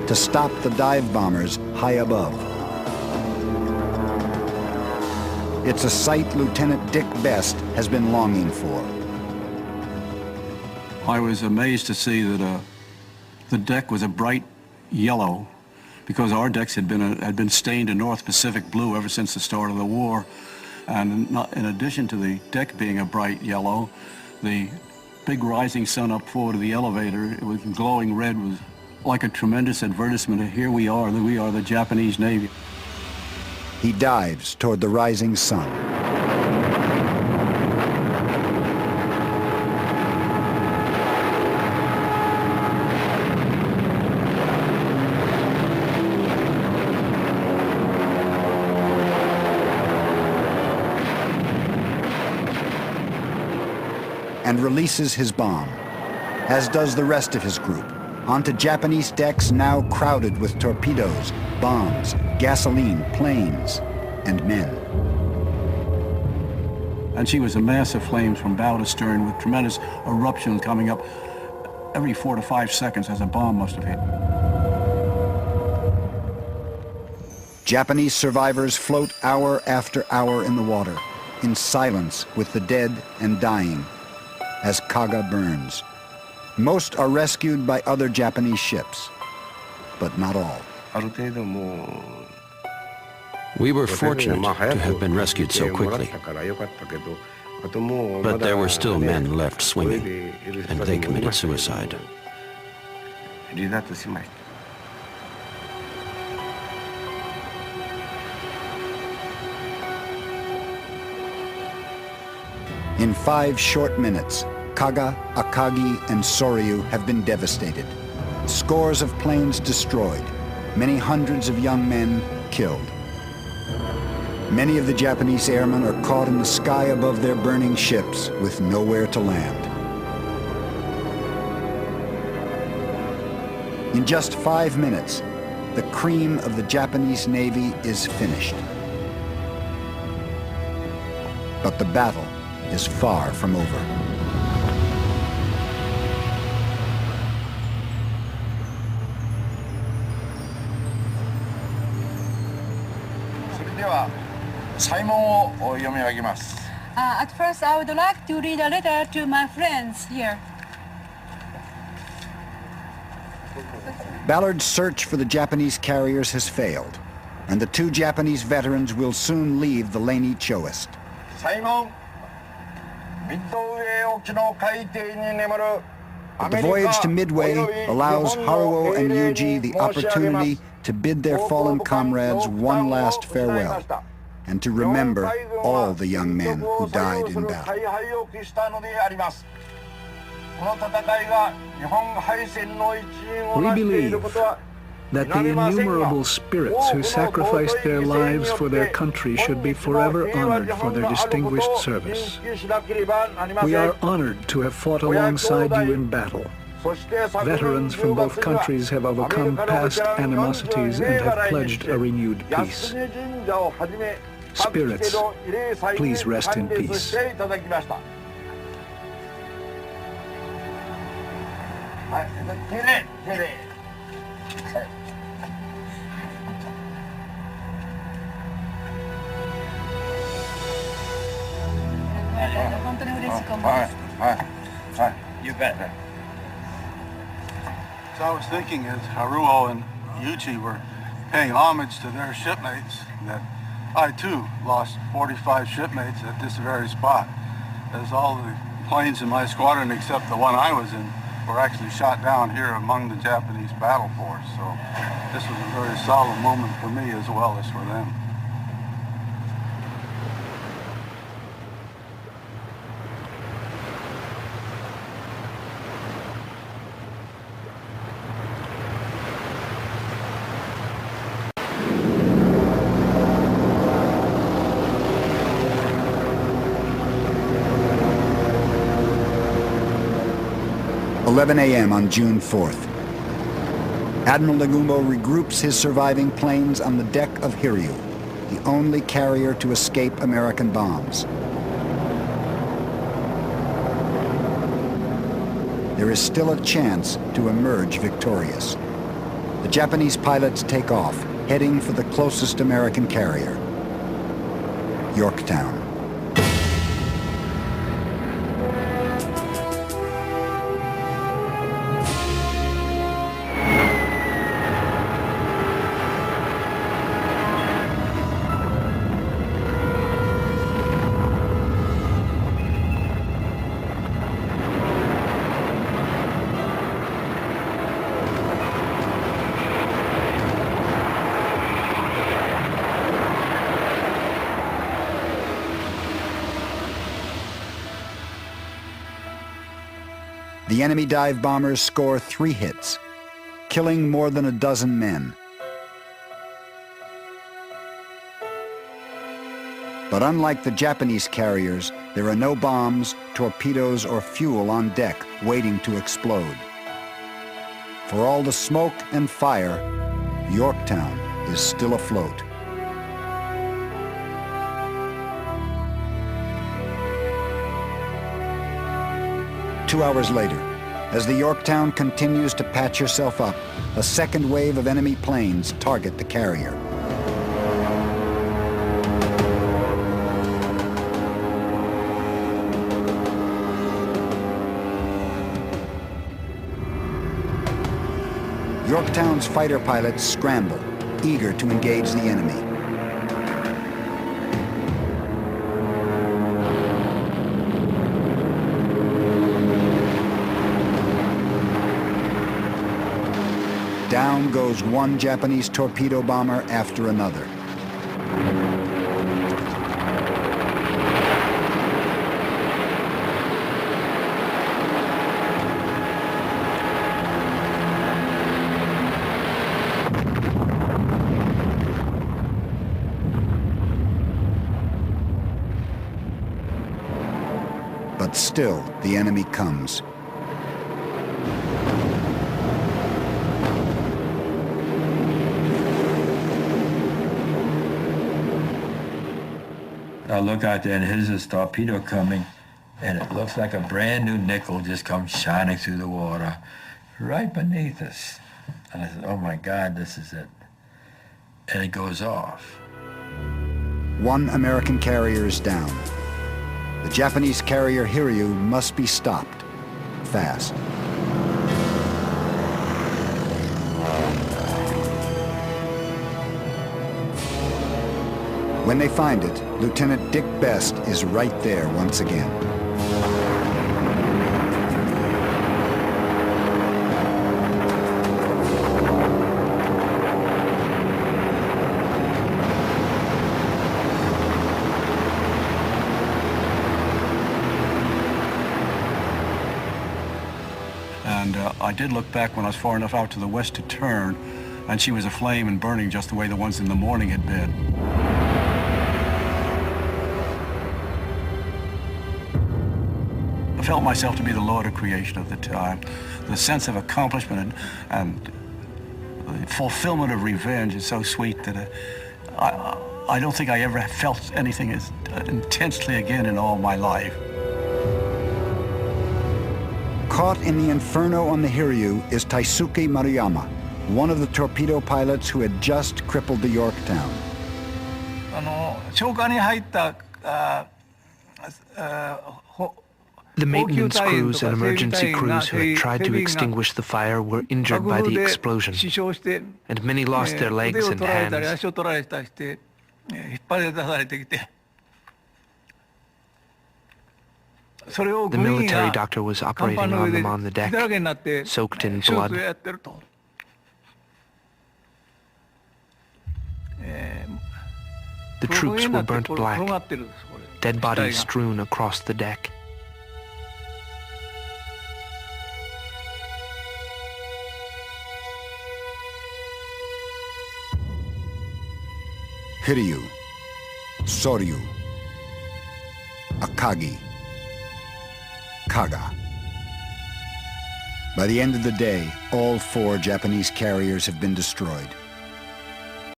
to stop the dive bombers high above. It's a sight Lieutenant Dick Best has been longing for. I was amazed to see that the deck was a bright yellow, because our decks had been stained a North Pacific blue ever since the start of the war. And in addition to the deck being a bright yellow, the big rising sun up forward of the elevator, it was glowing red, was like a tremendous advertisement of here we are the Japanese Navy. He dives toward the rising sun. And releases his bomb, as does the rest of his group, onto Japanese decks now crowded with torpedoes, bombs, gasoline, planes, and men. And she was a mass of flames from bow to stern with tremendous eruptions coming up every 4 to 5 seconds as a bomb must have hit. Japanese survivors float hour after hour in the water, in silence with the dead and dying, as Kaga burns. Most are rescued by other Japanese ships, but not all. We were fortunate to have been rescued so quickly, but there were still men left swimming, and they committed suicide. In 5 short minutes, Kaga, Akagi, and Soryu have been devastated. Scores of planes destroyed, many hundreds of young men killed. Many of the Japanese airmen are caught in the sky above their burning ships with nowhere to land. In just 5 minutes, the cream of the Japanese Navy is finished. But the battle is far from over. At first, I would like to read a letter to my friends here. Ballard's search for the Japanese carriers has failed, and the 2 Japanese veterans will soon leave the Laney Choist. But the voyage to Midway allows Haruo and Yuji the opportunity to bid their fallen comrades one last farewell, and to remember all the young men who died in battle. We believe that the innumerable spirits who sacrificed their lives for their country should be forever honored for their distinguished service. We are honored to have fought alongside you in battle. Veterans from both countries have overcome past animosities and have pledged a renewed peace. Spirits, please rest in peace. You bet. So I was thinking as Haruo and Yuji were paying homage to their shipmates that I too lost 45 shipmates at this very spot, as all the planes in my squadron except the one I was in were actually shot down here among the Japanese battle force. So this was a very solemn moment for me as well as for them. (11 a.m. on June 4th. Admiral Nagumo regroups his surviving planes on the deck of Hiryu, the only carrier to escape American bombs. There is still a chance to emerge victorious. The Japanese pilots take off, heading for the closest American carrier, Yorktown. The enemy dive bombers score 3 hits, killing more than a dozen men. But unlike the Japanese carriers, there are no bombs, torpedoes, or fuel on deck waiting to explode. For all the smoke and fire, Yorktown is still afloat. Two hours later, as the Yorktown continues to patch herself up, a second wave of enemy planes target the carrier. Yorktown's fighter pilots scramble, eager to engage the enemy. Down goes one Japanese torpedo bomber after another. But still, the enemy comes. I look out there and here's this torpedo coming, and it looks like a brand new nickel just comes shining through the water right beneath us. And I said, oh my God, this is it. And it goes off. One American carrier is down. The Japanese carrier Hiryu must be stopped fast. When they find it, Lieutenant Dick Best is right there once again. And I did look back when I was far enough out to the west to turn, and she was aflame and burning just the way the ones in the morning had been. I felt myself to be the lord of creation at the time. The sense of accomplishment and the fulfillment of revenge is so sweet that I don't think I ever felt anything as intensely again in all my life. Caught in the inferno on the Hiryu is Taisuke Maruyama, one of the torpedo pilots who had just crippled the Yorktown. The maintenance crews and emergency crews who had tried to extinguish the fire were injured by the explosion, and many lost their legs and hands. The military doctor was operating on them on the deck, soaked in blood. The troops were burnt black, dead bodies strewn across the deck. Hiryu, Soryu, Akagi, Kaga. By the end of the day, all 4 Japanese carriers have been destroyed.